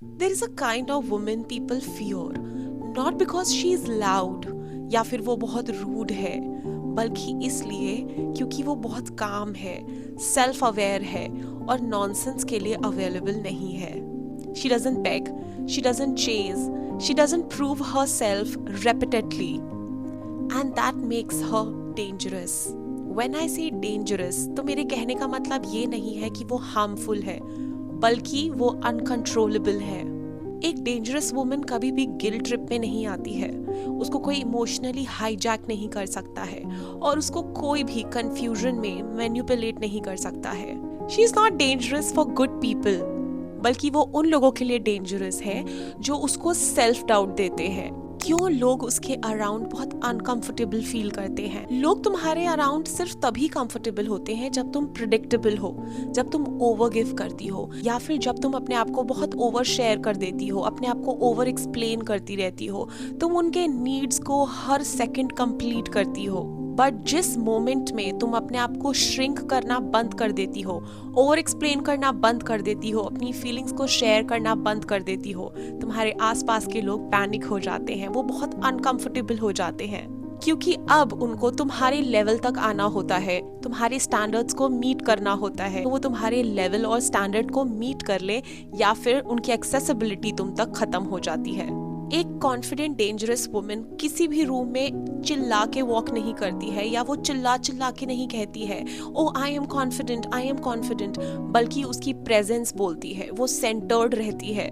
There is a kind of woman people fear, not because she is loud या फिर वो बहुत rude है, बल्कि इसलिए क्योंकि वो बहुत काम है, सेल्फ अवेयर है और नॉनसेंस के लिए अवेलेबल नहीं है। She doesn't beg, she doesn't chase, she doesn't prove herself repeatedly, and that makes her dangerous. When I say dangerous, तो मेरे कहने का मतलब ये नहीं है कि वो हार्मफुल है, बल्कि वो अनकंट्रोलेबल है। एक डेंजरस वुमन कभी भी गिल्ट ट्रिप में नहीं आती है, उसको कोई इमोशनली हाईजैक नहीं कर सकता है और उसको कोई भी कंफ्यूजन में मैनिपुलेट नहीं कर सकता है। She is not dangerous for good people, बल्कि वो उन लोगों के लिए डेंजरस है जो उसको सेल्फ डाउट देते हैं। क्यों लोग उसके अराउंड बहुत अनकंफर्टेबल फील करते हैं? लोग तुम्हारे अराउंड सिर्फ तभी कंफर्टेबल होते हैं जब तुम प्रिडिक्टेबल हो, जब तुम ओवर गिव करती हो, या फिर जब तुम अपने आप को बहुत ओवर शेयर कर देती हो, अपने आप को ओवर एक्सप्लेन करती रहती हो, तुम उनके नीड्स को हर सेकंड कंप्लीट करती हो। बट जिस मोमेंट में तुम अपने आप को श्रिंक करना बंद कर देती हो, ओवर एक्सप्लेन करना बंद कर देती हो, अपनी फीलिंग्स को शेयर करना बंद कर देती हो, तुम्हारे आसपास के लोग पैनिक हो जाते हैं, वो बहुत अनकंफर्टेबल हो जाते हैं, क्योंकि अब उनको तुम्हारे लेवल तक आना होता है, तुम्हारे स्टैंडर्ड्स को मीट करना होता है। तो वो तुम्हारे लेवल और स्टैंडर्ड को मीट कर ले या फिर उनकी एक्सेसिबिलिटी तुम तक खत्म हो जाती है। एक कॉन्फिडेंट डेंजरस वुमन किसी भी रूम में चिल्ला के वॉक नहीं करती है, या वो चिल्ला चिल्ला के नहीं कहती है oh I am confident, I am confident, बल्कि उसकी प्रेजेंस बोलती है, वो सेंटर्ड रहती है।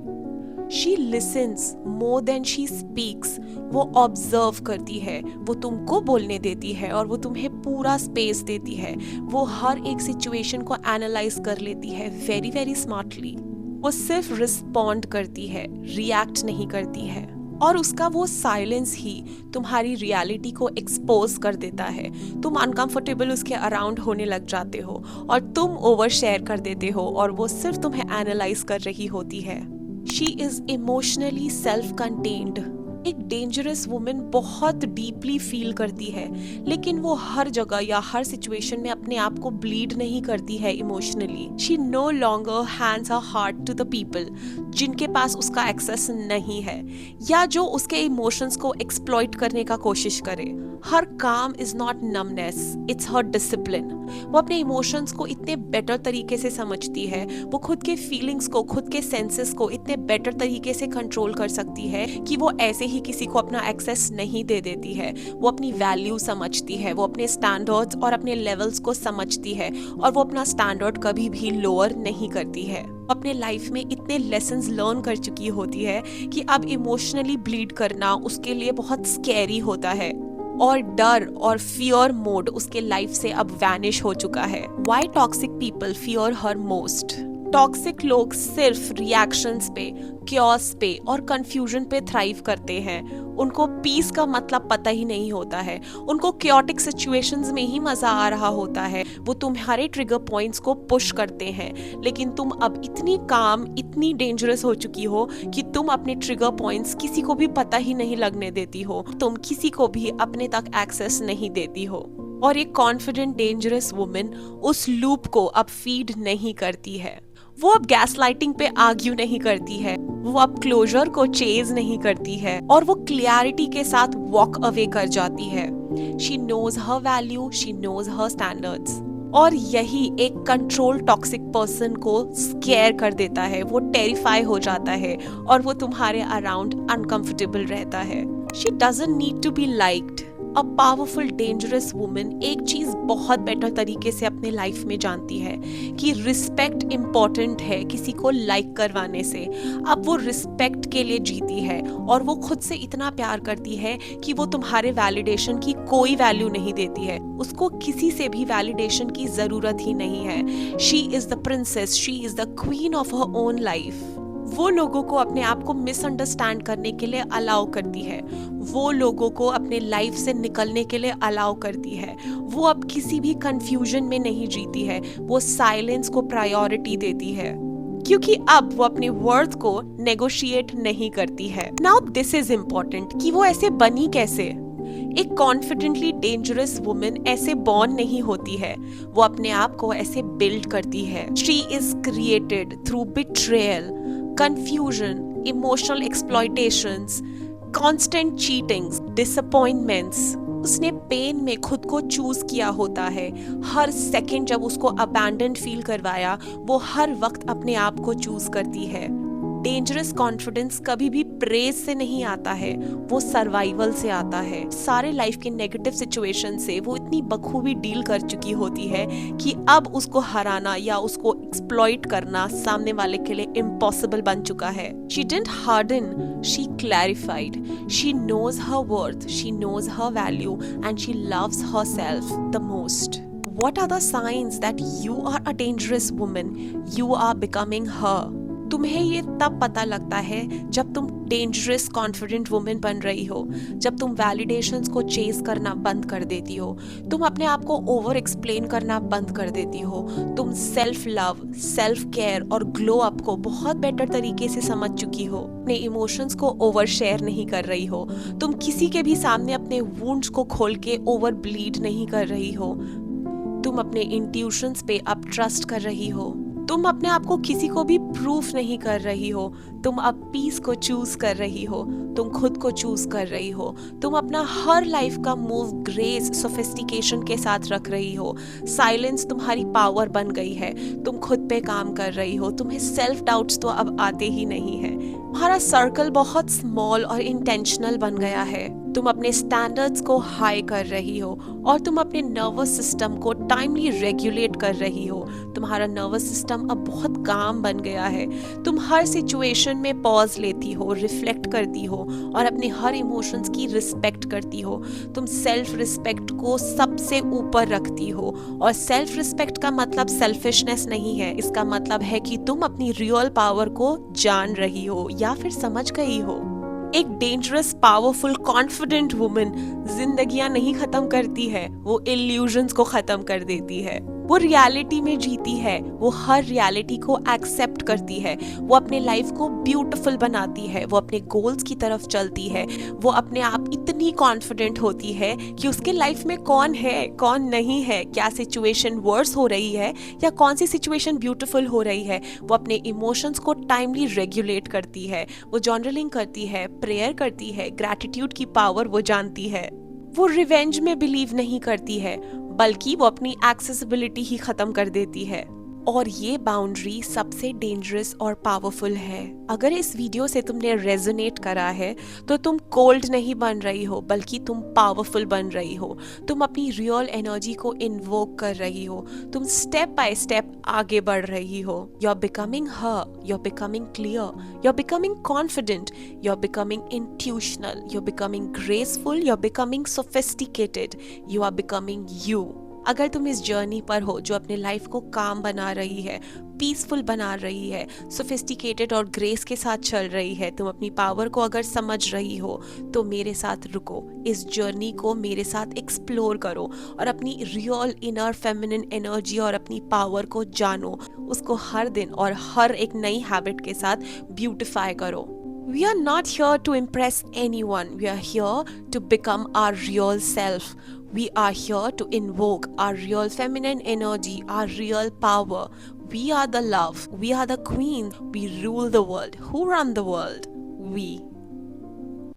She listens more than she speaks, वो ऑब्जर्व करती है, वो तुमको बोलने देती है और वो तुम्हें पूरा स्पेस देती है। वो हर एक सिचुएशन को एनालाइज कर लेती है वेरी वेरी स्मार्टली। वो सिर्फ रिस्पॉन्ड करती है, रिएक्ट नहीं करती है, और उसका वो साइलेंस ही तुम्हारी रियलिटी को एक्सपोज कर देता है। तुम अनकंफर्टेबल उसके अराउंड होने लग जाते हो और तुम ओवर शेयर कर देते हो और वो सिर्फ तुम्हें एनालाइज कर रही होती है। She is emotionally self contained. एक डेंजरस वुमन बहुत डीपली फील करती है, लेकिन वो हर जगह या हर सिचुएशन में अपने आप को ब्लीड नहीं करती है emotionally. She no longer hands her heart to the people जिनके पास उसका एक्सेस नहीं है, या जो उसके इमोशंस को एक्सप्लॉइट करने का कोशिश करे। हर काम is not numbness, it's her discipline. वो अपने इमोशंस को इतने बेटर तरीके से समझती है, वो खुद के फीलिंग्स को, खुद के सेंसेस को इतने बेटर तरीके से कंट्रोल कर सकती है कि वो ऐसे ही किसी को अपना एक्सेस नहीं दे देती है। वो अपनी वैल्यू समझती है, वो अपने स्टैंडर्ड्स और अपने लेवल्स को समझती है, और वो अपना स्टैंडर्ड कभी भी लोअर नहीं करती है। अपने लाइफ में इतने लेसन्स लर्न कर चुकी होती है कि अब इमोशनली ब्लीड करना उसके लिए बहुत स्कैरी होता है, और डर और फियर मोड उसके लाइफ से अब वैनिश हो चुका है। Why toxic people fear her most? Toxic लोग सिर्फ रिएक्शंस पे, क्योस पे और कंफ्यूजन पे थ्राइव करते हैं। उनको पीस का मतलब पता ही नहीं होता है, उनको क्योटिक सिचुएशंस में ही मजा आ रहा होता है। वो तुम्हारे ट्रिगर पॉइंट्स को पुश करते हैं, लेकिन तुम अब इतनी काम, इतनी डेंजरस हो चुकी हो कि तुम अपने ट्रिगर पॉइंट्स किसी को भी पता ही नहीं लगने देती हो, तुम किसी को भी अपने तक एक्सेस नहीं देती हो। और एक कॉन्फिडेंट डेंजरस वुमन उस लूप को अब फीड नहीं करती है। वो अब गैसलाइटिंग पे आर्ग्यू नहीं करती है, वो अब क्लोजर को चेज नहीं करती है, और वो क्लियरिटी के साथ वॉक अवे कर जाती है। She knows her value, she knows her standards. और यही एक कंट्रोल टॉक्सिक पर्सन को स्केयर कर देता है, वो टेरिफाई हो जाता है और वो तुम्हारे अराउंड अनकंफर्टेबल रहता है। She doesn't need to be liked. A powerful dangerous woman एक चीज बहुत बेटर तरीके से अपने लाइफ में जानती है कि रिस्पेक्ट इम्पोर्टेंट है किसी को लाइक करवाने से। अब वो रिस्पेक्ट के लिए जीती है, और वो खुद से इतना प्यार करती है कि वो तुम्हारे वैलिडेशन की कोई वैल्यू नहीं देती है। उसको किसी से भी वैलिडेशन की जरूरत ही नहीं है। She is the princess, she is the queen of her own life. वो लोगों को अपने आप को मिसअंडरस्टैंड करने के लिए अलाउ करती है, वो लोगों को अपने लाइफ से निकलने के लिए अलाउ करती है। वो अब किसी भी कंफ्यूजन में नहीं जीती है, वो साइलेंस को प्रायोरिटी देती है, क्योंकि अब वो अपने वर्थ को नेगोशिएट नहीं करती है। नाउ दिस इज इम्पोर्टेंट कि वो ऐसे बनी कैसे। एक कॉन्फिडेंटली डेंजरस वुमन ऐसे बॉर्न नहीं होती है, वो अपने आप को ऐसे बिल्ड करती है। She is created through betrayal, confusion, emotional exploitations, constant cheatings, disappointments. उसने पेन में खुद को चूज किया होता है। हर सेकंड जब उसको अबैंडन्ड फील करवाया, वो हर वक्त अपने आप को चूज करती है। डेंजरस कॉन्फिडेंस कभी भी प्रेज से नहीं आता है, वो सर्वाइवल से आता है। सारे लाइफ के नेगेटिव सिचुएशन से वो इतनी बखूबी डील कर चुकी होती है कि अब उसको हराना या उसको एक्सप्लॉइट करना सामने वाले के लिए इम्पॉसिबल बन चुका है। She didn't harden, she clarified. She knows her worth, she knows her value, and she loves herself the most. What are the signs that you are a dangerous woman? You are becoming her. तुम्हें ये तब पता लगता है जब तुम dangerous confident women बन रही हो, जब तुम वैलिडेशंस को चेज करना बंद कर देती हो, तुम अपने आप को ओवर एक्सप्लेन करना बंद कर देती हो, तुम सेल्फ लव, सेल्फ केयर और ग्लो अप को बहुत बेटर तरीके से समझ चुकी हो, अपने इमोशंस को ओवर शेयर नहीं कर रही हो, तुम किसी के भी सामने अपने वुंड्स को खोल के ओवर ब्लीड नहीं कर रही हो, तुम अपने इंट्यूशंस पे अब ट्रस्ट कर रही हो, तुम अपने आप को किसी को भी प्रूफ नहीं कर रही हो, तुम अब पीस को चूज कर रही हो, तुम खुद को चूज कर रही हो, तुम अपना हर लाइफ का मूव ग्रेस सोफिस्टिकेशन के साथ रख रही हो, साइलेंस तुम्हारी पावर बन गई है, तुम खुद पे काम कर रही हो, तुम्हें सेल्फ डाउट्स तो अब आते ही नहीं है, तुम्हारा सर्कल बहुत स्मॉल और इंटेंशनल बन गया है, तुम अपने स्टैंडर्ड्स को हाई कर रही हो और तुम अपने नर्वस सिस्टम को टाइमली रेगुलेट कर रही हो, तुम्हारा नर्वस सिस्टम अब बहुत काम बन गया है, तुम हर सिचुएशन में पॉज लेती हो, रिफ्लेक्ट करती हो और अपने हर इमोशंस की रिस्पेक्ट करती हो, तुम सेल्फ रिस्पेक्ट को सबसे ऊपर रखती हो और सेल्फ रिस्पेक्ट का मतलब सेल्फिशनेस नहीं है, इसका मतलब है कि तुम अपनी रियल पावर को जान रही हो या फिर समझ गई हो। एक डेंजरस पावरफुल कॉन्फिडेंट वुमन जिंदगियां नहीं खत्म करती है, वो इल्यूजन्स को खत्म कर देती है, वो रियलिटी में जीती है, वो हर रियलिटी को एक्सेप्ट करती है, वो अपने लाइफ को ब्यूटीफुल बनाती है, वो अपने गोल्स की तरफ चलती है, वो अपने आप इतनी कॉन्फिडेंट होती है कि उसके लाइफ में कौन है कौन नहीं है, क्या सिचुएशन वर्स हो रही है या कौन सी सिचुएशन ब्यूटीफुल हो रही है, वो अपने इमोशंस को टाइमली रेगुलेट करती है, वो जर्नलिंग करती है, प्रेयर करती है, ग्रैटिट्यूड की पावर वो जानती है, वो रिवेंज में बिलीव नहीं करती है बल्कि वो अपनी एक्सेसिबिलिटी ही खत्म कर देती है। और ये बाउंड्री सबसे डेंजरस और पावरफुल है। अगर इस वीडियो से तुमने रेजोनेट करा है तो तुम कोल्ड नहीं बन रही हो बल्कि तुम पावरफुल बन रही हो, तुम अपनी रियल एनर्जी को इन्वोक कर रही हो, तुम स्टेप बाय स्टेप आगे बढ़ रही हो। You are becoming her, you are becoming clear, you are becoming confident, you are becoming intuitional, you are becoming graceful, you are becoming sophisticated, you are becoming you. अगर तुम इस journey पर हो जो अपने लाइफ को काम बना रही है, पीसफुल बना रही है, सोफिस्टिकेटेड और ग्रेस के साथ चल रही है, तुम अपनी पावर को अगर समझ रही हो तो मेरे साथ रुको, इस जर्नी को मेरे साथ एक्सप्लोर करो और अपनी रियल इनर फेमिनिन एनर्जी और अपनी पावर को जानो, उसको हर दिन और हर एक नई हैबिट के साथ ब्यूटिफाई करो। We are not here to impress anyone. We are here to become our real self. We are here to invoke our real feminine energy, our real power. We are the love. We are the queen. We rule the world. Who run the world? We.